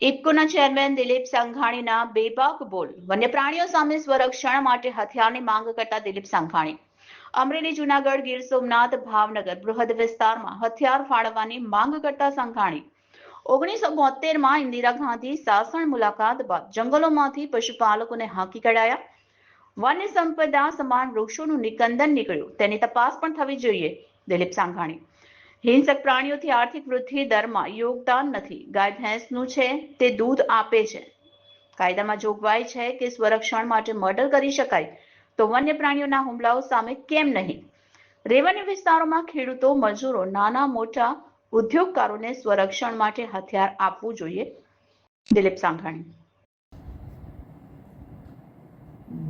ઇફકોના chairman Dilip સંઘાણીના બેબાક બોલ. વન્ય પ્રાણીઓ સામે સ્વરક્ષણ માટે હથિયારની માંગ કરતા દિલીપ સંઘાણી. અમરેલી, જૂનાગઢ, ગીર સોમનાથ, ભાવનગર બૃહદ વિસ્તારમાં હથિયાર ફાળવવાની માંગ કરતા સંઘાણી 1972માં ઇન્દિરા ગાંધી સાસણ મુલાકાત બાદ જંગલોમાંથી પશુપાલકોને હાંકી કઢાયા. વન્ય સંપદા સમાન વૃક્ષોનું નિકંદન નીકળ્યું, તેની તપાસ પણ થવી જોઈએ. દિલીપ સંઘાણી. હિંસક પ્રાણીઓથી આર્થિક વૃદ્ધિ દરમાં યોગદાન નથી. ગાય ભેંસનું છે તે દૂધ આપે છે. કાયદામાં જોગવાઈ છે કે સ્વરક્ષણ માટે મર્ડર કરી શકાય, તો વન્ય પ્રાણીઓના હુમલાઓ સામે કેમ નહીં? રેવન્યુ વિસ્તારોમાં ખેડૂતો, મજૂરો, નાના મોટા ઉદ્યોગકારોને સ્વરક્ષણ માટે હથિયાર આપવું જોઈએ. દિલીપ સંઘાણી.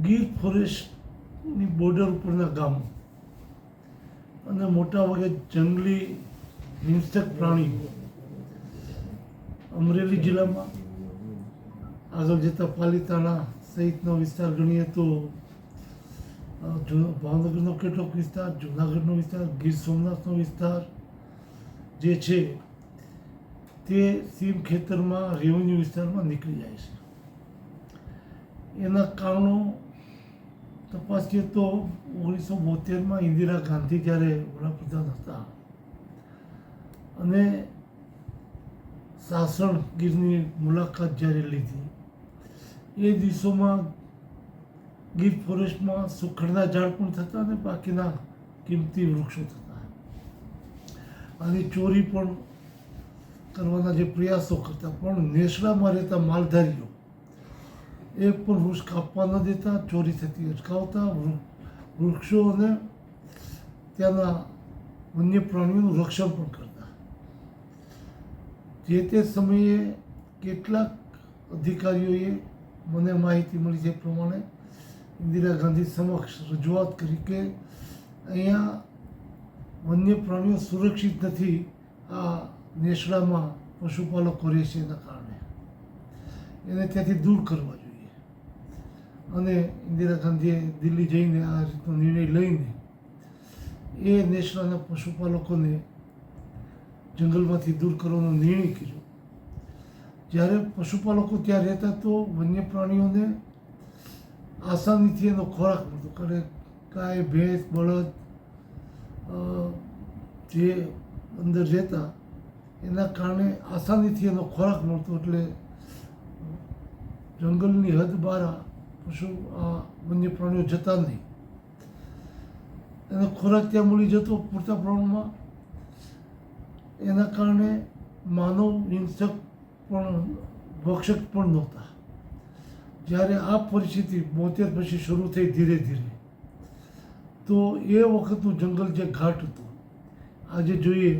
ગીર ફોરેસ્ટની બોર્ડર ઉપરના ગામો અને મોટાભાગે જંગલી હિંસક પ્રાણીઓ અમરેલી જિલ્લામાં આગળ જતા પાલીતાણા સહિતનો વિસ્તાર ગણીએ તો ભાવનગરનો કેટલોક વિસ્તાર, જૂનાગઢનો વિસ્તાર, ગીર સોમનાથનો વિસ્તાર જે છે તે સીમ ખેતરમાં રેવન્યુ વિસ્તારમાં નીકળી જાય છે. એના કારણો તપાસીએ તો 1972માં ઇન્દિરા ગાંધી જ્યારે વડાપ્રધાન હતા અને સાસણ ગીરની મુલાકાત જ્યારે લીધી એ દિવસોમાં ગીર ફોરેસ્ટમાં સુખડના ઝાડ પણ થતા અને બાકીના કિંમતી વૃક્ષો થતા. આની ચોરી પણ કરવાના જે પ્રયાસો કરતા, પણ નેસડામાં રહેતા માલધારીઓ એ પણ વૃક્ષ કાપવા ન દેતા, ચોરી થતી અટકાવતા, વૃક્ષો અને ત્યાંના વન્ય પ્રાણીઓનું રક્ષણ પણ કરતા. જે તે સમયે કેટલાક અધિકારીઓએ, મને માહિતી મળી છે પ્રમાણે, ઇન્દિરા ગાંધી સમક્ષ રજૂઆત કરી કે અહીંયા વન્ય પ્રાણીઓ સુરક્ષિત નથી, આ નેસડામાં પશુપાલકો રહે છે એના કારણે એને ત્યાંથી દૂર કરવા જોઈએ. અને ઇન્દિરા ગાંધીએ દિલ્હી જઈને આ રીતનો નિર્ણય લઈને એ નેસડાના પશુપાલકોને જંગલમાંથી દૂર કરવાનો નિર્ણય કર્યો. જ્યારે પશુપાલકો ત્યાં રહેતા તો વન્ય પ્રાણીઓને આસાનીથી એનો ખોરાક મળતો. કારણ ગાય, ભેંસ, બળદ જે અંદર રહેતા એના કારણે આસાનીથી એનો ખોરાક મળતો, એટલે જંગલની હદ બહાર આ વન્ય પ્રાણીઓ જતા નહીં. એનો ખોરાક ત્યાં મળી જતો પૂરતા પ્રમાણમાં. એના કારણે માનવ હિંસક પણ ભક્ષક પણ નહોતા. જ્યારે આ પરિસ્થિતિ 72 પછી શરૂ થઈ ધીરે ધીરે, તો એ વખતનું જંગલ જે ઘાટ હતું, આજે જોઈએ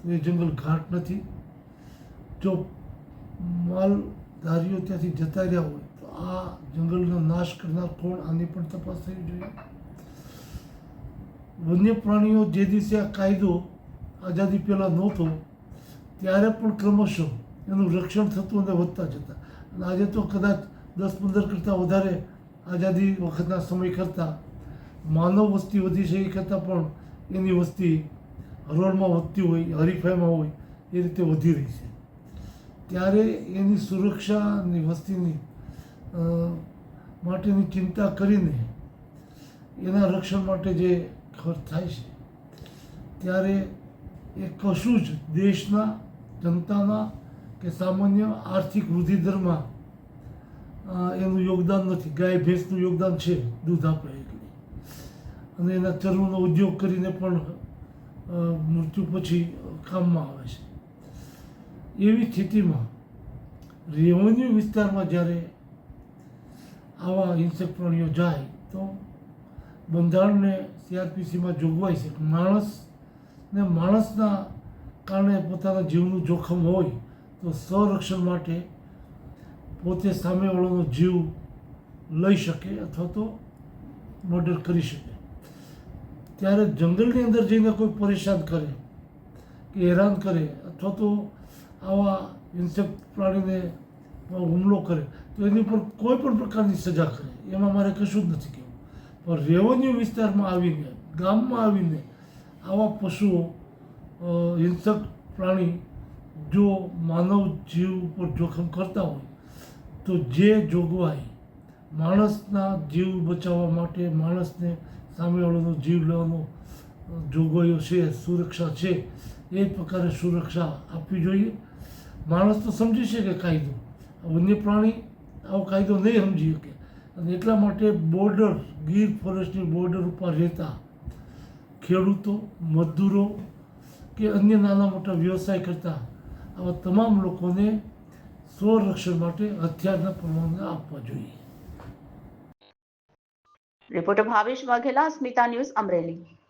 તો એ જંગલ ઘાટ નથી. જો માલધારીઓ ત્યાંથી જતા રહ્યા હોય તો આ જંગલનો નાશ કરનાર કોણ, આની પણ તપાસ થવી જોઈએ. વન્ય પ્રાણીઓ જે દિવસે આ કાયદો આઝાદી પહેલાં નહોતો ત્યારે પણ ક્રમશઃ એનું રક્ષણ થતું અને વધતા જતા. અને આજે તો કદાચ 10-15 કરતાં વધારે આઝાદી વખતના સમય કરતાં માનવ વસ્તી વધી છે, એ કરતાં પણ એની વસ્તી હરોળમાં વધતી હોય, હરીફાઈમાં હોય એ રીતે વધી રહી છે. ત્યારે એની સુરક્ષાની વસ્તીની માટેની ચિંતા કરીને એના રક્ષણ માટે જે ખર્ચ થાય છે, ત્યારે એ કશું જ દેશના, જનતાના કે સામાન્ય આર્થિક વૃદ્ધિ દરમાં એનું યોગદાન નથી. ગાય ભેંસનું યોગદાન છે, દૂધ આપે એટલે, અને એના ચરણનો ઉદ્યોગ કરીને પણ મૃત્યુ પછી કામમાં આવે છે. એવી સ્થિતિમાં રેવન્યુ વિસ્તારમાં જ્યારે આવા હિંસક પ્રાણીઓ જાય તો બંધારણને CRPCમાં જોગવાઈ છે કે માણસના કારણે પોતાના જીવનું જોખમ હોય તો સંરક્ષણ માટે પોતે સામેવાળાનો જીવ લઈ શકે અથવા તો મર્ડર કરી શકે. ત્યારે જંગલની અંદર જઈને કોઈ પરેશાન કરે કે હેરાન કરે અથવા તો આવા હિંસક પ્રાણીને હુમલો કરે તો એની ઉપર કોઈ પણ પ્રકારની સજા કરે, એમાં મારે કશું જ નથી કહેવું. પણ રેવન્યુ વિસ્તારમાં આવીને, ગામમાં આવીને આવા પશુઓ, હિંસક પ્રાણી જો માનવ જીવ ઉપર જોખમ કરતા હોય તો જે જોગવાઈ માણસના જીવ બચાવવા માટે માણસને સામેવાળાનો જીવ લેવાનો જોગવાઈઓ છે, સુરક્ષા છે, એ પ્રકારે સુરક્ષા આપવી જોઈએ. માણસ તો સમજી શકે કાયદો, વન્ય પ્રાણી આવો કાયદો નહીં સમજી શકે, અને એટલા માટે બોર્ડર, ગીર ફોરેસ્ટની બોર્ડર ઉપર રહેતા ખેડૂતો, મજદૂરો કે અન્ય નાના મોટા વ્યવસાય કરતા આવા તમામ લોકોને સ્વરક્ષણ માટે હથિયારના પરવાના આપવા જોઈએ. Reporter Bhavesh Vaghela, Smita news, Amreli.